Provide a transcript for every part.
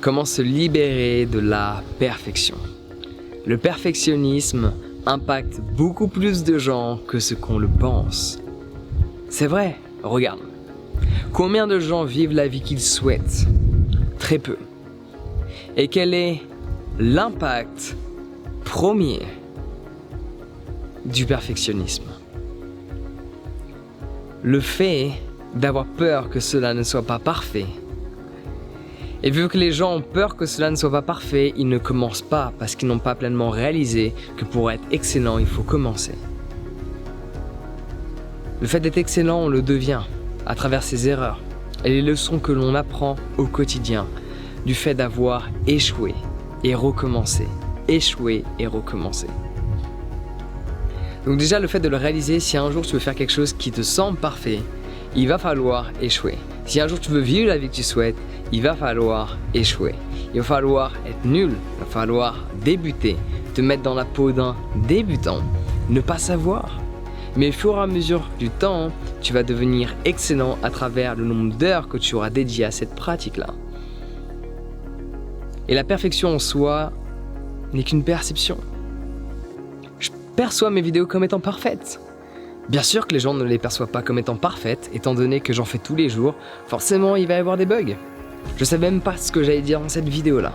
Comment se libérer de la perfection. Le perfectionnisme impacte beaucoup plus de gens que ce qu'on le pense. C'est vrai, regarde. Combien de gens vivent la vie qu'ils souhaitent? Très peu. Et quel est l'impact premier du perfectionnisme? Le fait d'avoir peur que cela ne soit pas parfait. Et vu que les gens ont peur que cela ne soit pas parfait, ils ne commencent pas parce qu'ils n'ont pas pleinement réalisé que pour être excellent, il faut commencer. Le fait d'être excellent, on le devient à travers ses erreurs et les leçons que l'on apprend au quotidien du fait d'avoir échoué et recommencé, échoué et recommencé. Donc déjà, le fait de le réaliser, si un jour tu veux faire quelque chose qui te semble parfait, il va falloir échouer. Si un jour tu veux vivre la vie que tu souhaites, il va falloir échouer. Il va falloir être nul, il va falloir débuter, te mettre dans la peau d'un débutant, ne pas savoir. Mais au fur et à mesure du temps, tu vas devenir excellent à travers le nombre d'heures que tu auras dédié à cette pratique-là. Et la perfection en soi n'est qu'une perception. Je perçois mes vidéos comme étant parfaites. Bien sûr que les gens ne les perçoivent pas comme étant parfaites, étant donné que j'en fais tous les jours, forcément il va y avoir des bugs. Je savais même pas ce que j'allais dire dans cette vidéo-là.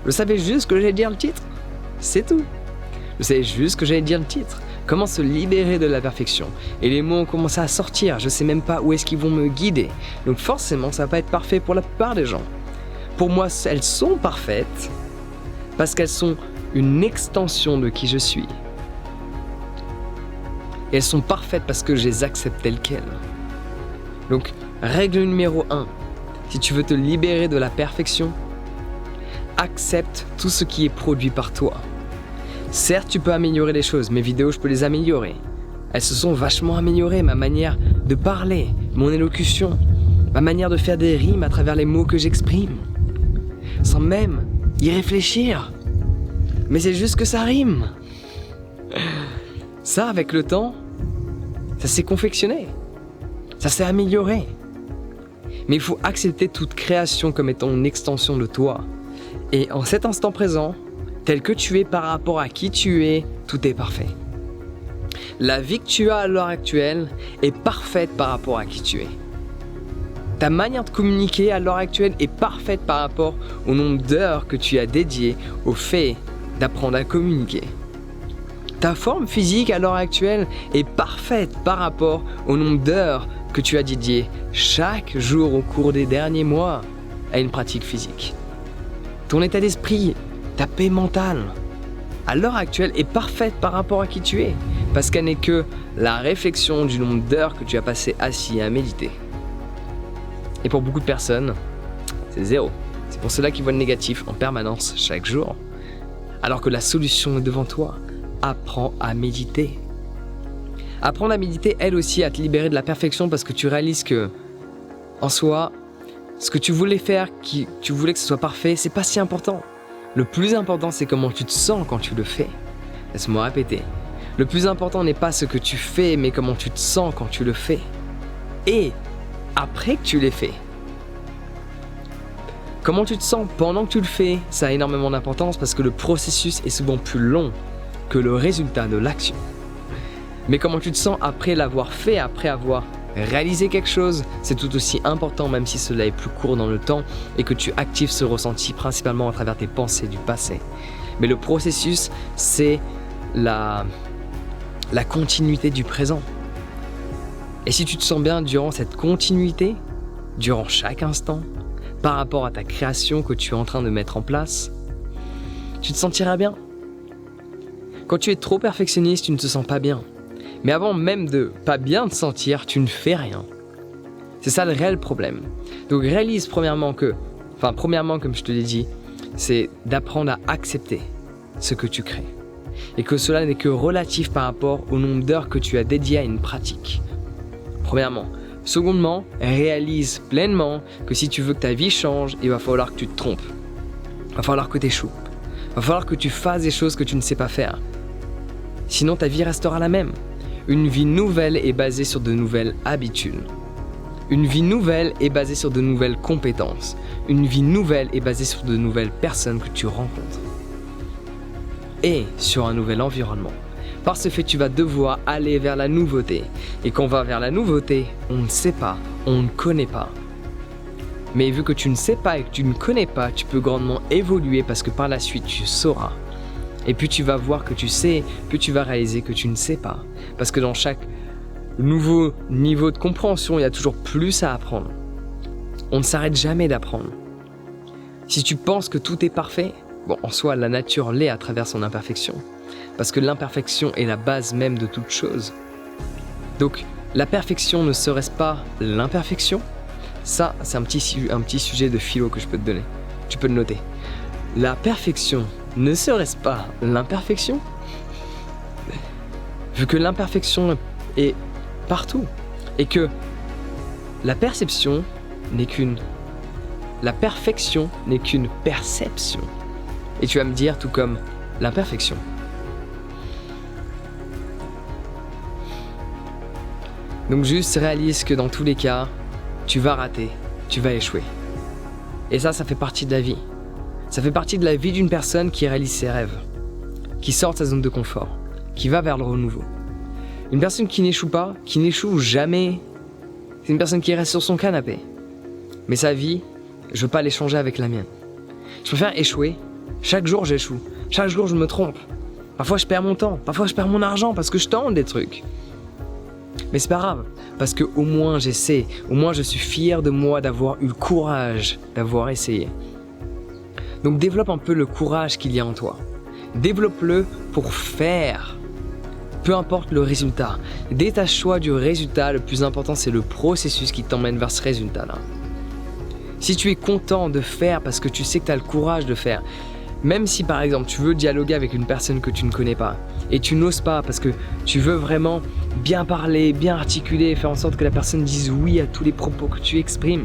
Je savais juste que j'allais dire le titre. C'est tout. Je savais juste que j'allais dire le titre. Comment se libérer de la perfection. Et les mots ont commencé à sortir, je sais même pas où est-ce qu'ils vont me guider. Donc forcément ça va pas être parfait pour la plupart des gens. Pour moi, elles sont parfaites parce qu'elles sont une extension de qui je suis. Et elles sont parfaites parce que je les accepte telles quelles. Donc, règle numéro 1, si tu veux te libérer de la perfection, accepte tout ce qui est produit par toi. Certes, tu peux améliorer les choses, mes vidéos, je peux les améliorer. Elles se sont vachement améliorées, ma manière de parler, mon élocution, ma manière de faire des rimes à travers les mots que j'exprime. Sans même y réfléchir. Mais c'est juste que ça rime. Ça, avec le temps, ça s'est confectionné. Ça s'est amélioré. Mais il faut accepter toute création comme étant une extension de toi. Et en cet instant présent, tel que tu es par rapport à qui tu es, tout est parfait. La vie que tu as à l'heure actuelle est parfaite par rapport à qui tu es. Ta manière de communiquer à l'heure actuelle est parfaite par rapport au nombre d'heures que tu as dédiées au fait d'apprendre à communiquer. Ta forme physique à l'heure actuelle est parfaite par rapport au nombre d'heures que tu as dédiées chaque jour au cours des derniers mois à une pratique physique. Ton état d'esprit, ta paix mentale, à l'heure actuelle est parfaite par rapport à qui tu es, parce qu'elle n'est que la réflexion du nombre d'heures que tu as passé assis à méditer. Et pour beaucoup de personnes, c'est zéro. C'est pour cela qu'ils voient le négatif en permanence chaque jour. Alors que la solution est devant toi. Apprends à méditer. Apprendre à méditer aide aussi à te libérer de la perfection parce que tu réalises que, en soi, ce que tu voulais faire, tu voulais que ce soit parfait, c'est pas si important. Le plus important, c'est comment tu te sens quand tu le fais. Laisse-moi répéter. Le plus important n'est pas ce que tu fais, mais comment tu te sens quand tu le fais. Et après que tu l'aies fait. Comment tu te sens pendant que tu le fais, ça a énormément d'importance parce que le processus est souvent plus long que le résultat de l'action. Mais comment tu te sens après l'avoir fait, après avoir réalisé quelque chose, c'est tout aussi important même si cela est plus court dans le temps et que tu actives ce ressenti principalement à travers tes pensées du passé. Mais le processus, c'est la continuité du présent. Et si tu te sens bien durant cette continuité, durant chaque instant, par rapport à ta création que tu es en train de mettre en place, tu te sentiras bien. Quand tu es trop perfectionniste, tu ne te sens pas bien. Mais avant même de pas bien te sentir, tu ne fais rien. C'est ça le réel problème. Donc réalise premièrement, comme je te l'ai dit, c'est d'apprendre à accepter ce que tu crées. Et que cela n'est que relatif par rapport au nombre d'heures que tu as dédiées à une pratique. Premièrement. Secondement, réalise pleinement que si tu veux que ta vie change, il va falloir que tu te trompes. Il va falloir que tu échoues. Il va falloir que tu fasses des choses que tu ne sais pas faire. Sinon, ta vie restera la même. Une vie nouvelle est basée sur de nouvelles habitudes. Une vie nouvelle est basée sur de nouvelles compétences. Une vie nouvelle est basée sur de nouvelles personnes que tu rencontres. Et sur un nouvel environnement. Par ce fait, tu vas devoir aller vers la nouveauté. Et quand on va vers la nouveauté, on ne sait pas, on ne connaît pas. Mais vu que tu ne sais pas et que tu ne connais pas, tu peux grandement évoluer parce que par la suite, tu sauras. Et plus tu vas voir que tu sais, plus tu vas réaliser que tu ne sais pas. Parce que dans chaque nouveau niveau de compréhension, il y a toujours plus à apprendre. On ne s'arrête jamais d'apprendre. Si tu penses que tout est parfait, bon, en soi, la nature l'est à travers son imperfection. Parce que l'imperfection est la base même de toute chose. Donc, la perfection ne serait-ce pas l'imperfection ? Ça, c'est un petit sujet de philo que je peux te donner. Tu peux le noter. La perfection ne serait-ce pas l'imperfection ? Vu que l'imperfection est partout et que la perfection n'est qu'une perception. Et tu vas me dire tout comme l'imperfection. Donc juste réalise que dans tous les cas, tu vas rater, tu vas échouer. Et ça fait partie de la vie. Ça fait partie de la vie d'une personne qui réalise ses rêves, qui sort de sa zone de confort, qui va vers le renouveau. Une personne qui n'échoue pas, qui n'échoue jamais, c'est une personne qui reste sur son canapé. Mais sa vie, je veux pas l'échanger avec la mienne. Je préfère échouer. Chaque jour, j'échoue. Chaque jour, je me trompe. Parfois, je perds mon temps. Parfois, je perds mon argent parce que je tente des trucs. Mais c'est pas grave, parce que au moins j'essaie. Au moins, je suis fier de moi d'avoir eu le courage d'avoir essayé. Donc, développe un peu le courage qu'il y a en toi. Développe-le pour faire. Peu importe le résultat. Détache-toi du résultat. Le plus important, c'est le processus qui t'emmène vers ce résultat-là. Si tu es content de faire parce que tu sais que tu as le courage de faire, même si par exemple tu veux dialoguer avec une personne que tu ne connais pas et tu n'oses pas parce que tu veux vraiment bien parler, bien articuler et faire en sorte que la personne dise oui à tous les propos que tu exprimes.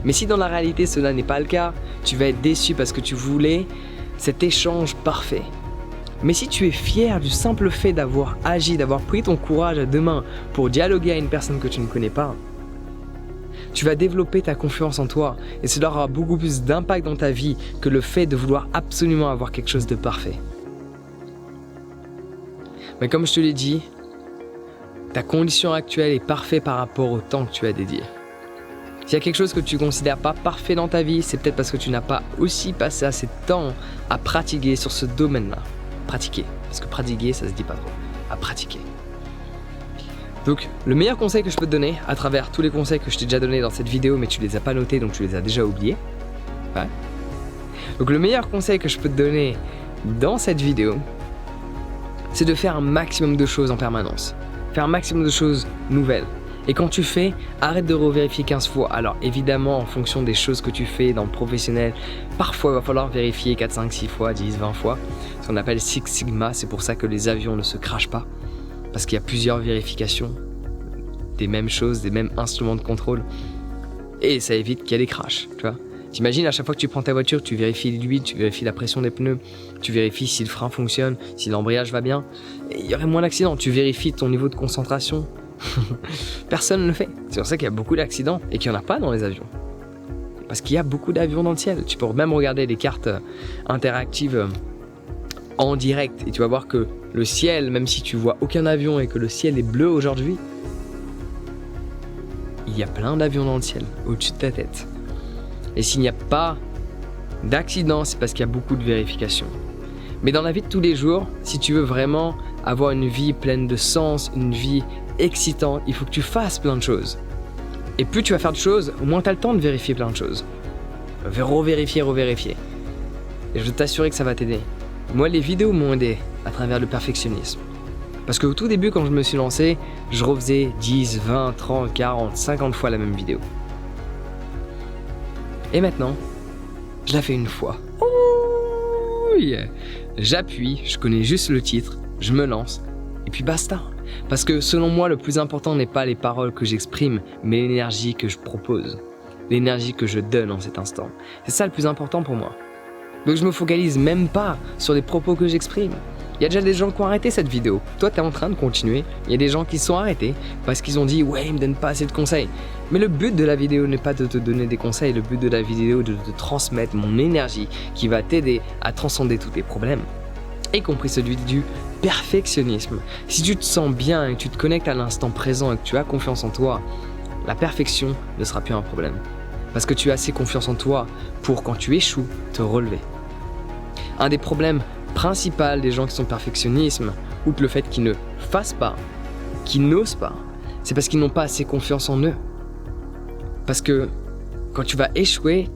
Mais si dans la réalité cela n'est pas le cas, tu vas être déçu parce que tu voulais cet échange parfait. Mais si tu es fier du simple fait d'avoir agi, d'avoir pris ton courage à deux mains pour dialoguer à une personne que tu ne connais pas, tu vas développer ta confiance en toi et cela aura beaucoup plus d'impact dans ta vie que le fait de vouloir absolument avoir quelque chose de parfait. Mais comme je te l'ai dit, ta condition actuelle est parfaite par rapport au temps que tu as dédié. S'il y a quelque chose que tu ne considères pas parfait dans ta vie, c'est peut-être parce que tu n'as pas aussi passé assez de temps à pratiquer sur ce domaine-là. Pratiquer, parce que pratiquer, ça se dit pas trop. À pratiquer. Donc, le meilleur conseil que je peux te donner, à travers tous les conseils que je t'ai déjà donnés dans cette vidéo, mais tu les as pas notés, donc tu les as déjà oubliés. Ouais. Donc, le meilleur conseil que je peux te donner dans cette vidéo, c'est de faire un maximum de choses en permanence. Faire un maximum de choses nouvelles. Et quand tu fais, arrête de revérifier 15 fois. Alors évidemment, en fonction des choses que tu fais dans le professionnel, parfois il va falloir vérifier 4, 5, 6 fois, 10, 20 fois. Ce qu'on appelle Six Sigma, c'est pour ça que les avions ne se crashent pas. Parce qu'il y a plusieurs vérifications des mêmes choses, des mêmes instruments de contrôle. Et ça évite qu'il y ait des crashs, tu vois. T'imagines, à chaque fois que tu prends ta voiture, tu vérifies l'huile, tu vérifies la pression des pneus, tu vérifies si le frein fonctionne, si l'embrayage va bien. Et il y aurait moins d'accidents. Tu vérifies ton niveau de concentration. Personne ne le fait. C'est pour ça qu'il y a beaucoup d'accidents et qu'il n'y en a pas dans les avions. Parce qu'il y a beaucoup d'avions dans le ciel. Tu peux même regarder les cartes interactives en direct et tu vas voir que le ciel, même si tu vois aucun avion et que le ciel est bleu aujourd'hui, il y a plein d'avions dans le ciel, au-dessus de ta tête. Et s'il n'y a pas d'accident, c'est parce qu'il y a beaucoup de vérifications. Mais dans la vie de tous les jours, si tu veux vraiment avoir une vie pleine de sens, une vie excitante, il faut que tu fasses plein de choses. Et plus tu vas faire de choses, moins tu as le temps de vérifier plein de choses. Revérifier. Et je veux t'assurer que ça va t'aider. Moi, les vidéos m'ont aidé à travers le perfectionnisme. Parce qu'au tout début, quand je me suis lancé, je refaisais 10, 20, 30, 40, 50 fois la même vidéo. Et maintenant, je la fais une fois. Oh yeah. J'appuie, je connais juste le titre, je me lance, et puis basta. Parce que selon moi, le plus important n'est pas les paroles que j'exprime, mais l'énergie que je propose. L'énergie que je donne en cet instant. C'est ça le plus important pour moi. Donc je me focalise même pas sur les propos que j'exprime. Il y a déjà des gens qui ont arrêté cette vidéo. Toi, tu es en train de continuer. Il y a des gens qui sont arrêtés parce qu'ils ont dit « Ouais, il me donne pas assez de conseils ». Mais le but de la vidéo n'est pas de te donner des conseils. Le but de la vidéo est de te transmettre mon énergie qui va t'aider à transcender tous tes problèmes, y compris celui du perfectionnisme. Si tu te sens bien et que tu te connectes à l'instant présent et que tu as confiance en toi, la perfection ne sera plus un problème. Parce que tu as assez confiance en toi pour, quand tu échoues, te relever. Un des problèmes principaux des gens qui sont perfectionnistes, outre le fait qu'ils ne fassent pas, qu'ils n'osent pas, c'est parce qu'ils n'ont pas assez confiance en eux. Parce que quand tu vas échouer,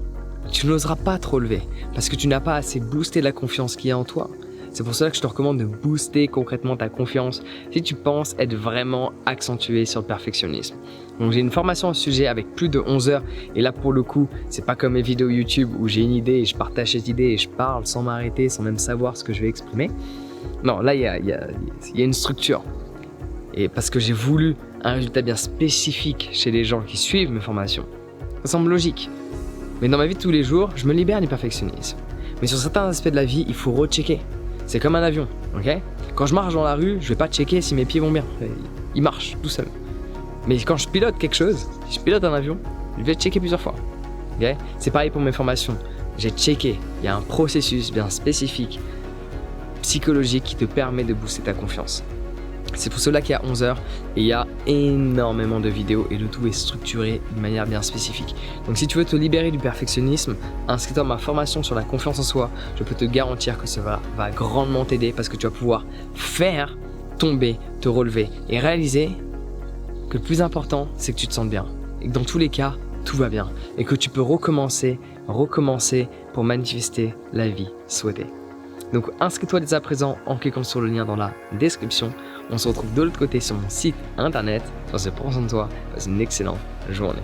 tu n'oseras pas te relever. Parce que tu n'as pas assez boosté la confiance qu'il y a en toi. C'est pour cela que je te recommande de booster concrètement ta confiance si tu penses être vraiment accentué sur le perfectionnisme. Donc j'ai une formation à ce sujet avec plus de 11 heures et là pour le coup, c'est pas comme mes vidéos YouTube où j'ai une idée et je partage cette idée et je parle sans m'arrêter, sans même savoir ce que je vais exprimer. Non, là il y a une structure. Et parce que j'ai voulu un résultat bien spécifique chez les gens qui suivent mes formations. Ça semble logique. Mais dans ma vie de tous les jours, je me libère du perfectionnisme. Mais sur certains aspects de la vie, il faut rechecker. C'est comme un avion, ok? Quand je marche dans la rue, je vais pas checker si mes pieds vont bien. Ils marchent tout seuls. Mais quand je pilote quelque chose, si je pilote un avion, je vais checker plusieurs fois. Okay? C'est pareil pour mes formations. J'ai checké. Il y a un processus bien spécifique, psychologique, qui te permet de booster ta confiance. C'est pour cela qu'il y a 11 heures et il y a énormément de vidéos et le tout est structuré de manière bien spécifique. Donc si tu veux te libérer du perfectionnisme, inscris-toi à ma formation sur la confiance en soi. Je peux te garantir que ça va grandement t'aider parce que tu vas pouvoir faire, tomber, te relever et réaliser que le plus important, c'est que tu te sentes bien. Et que dans tous les cas, tout va bien. Et que tu peux recommencer pour manifester la vie souhaitée. Donc inscris-toi dès à présent en cliquant sur le lien dans la description. On se retrouve de l'autre côté sur mon site internet. Sur ce, prends soin de toi. Passe une excellente journée.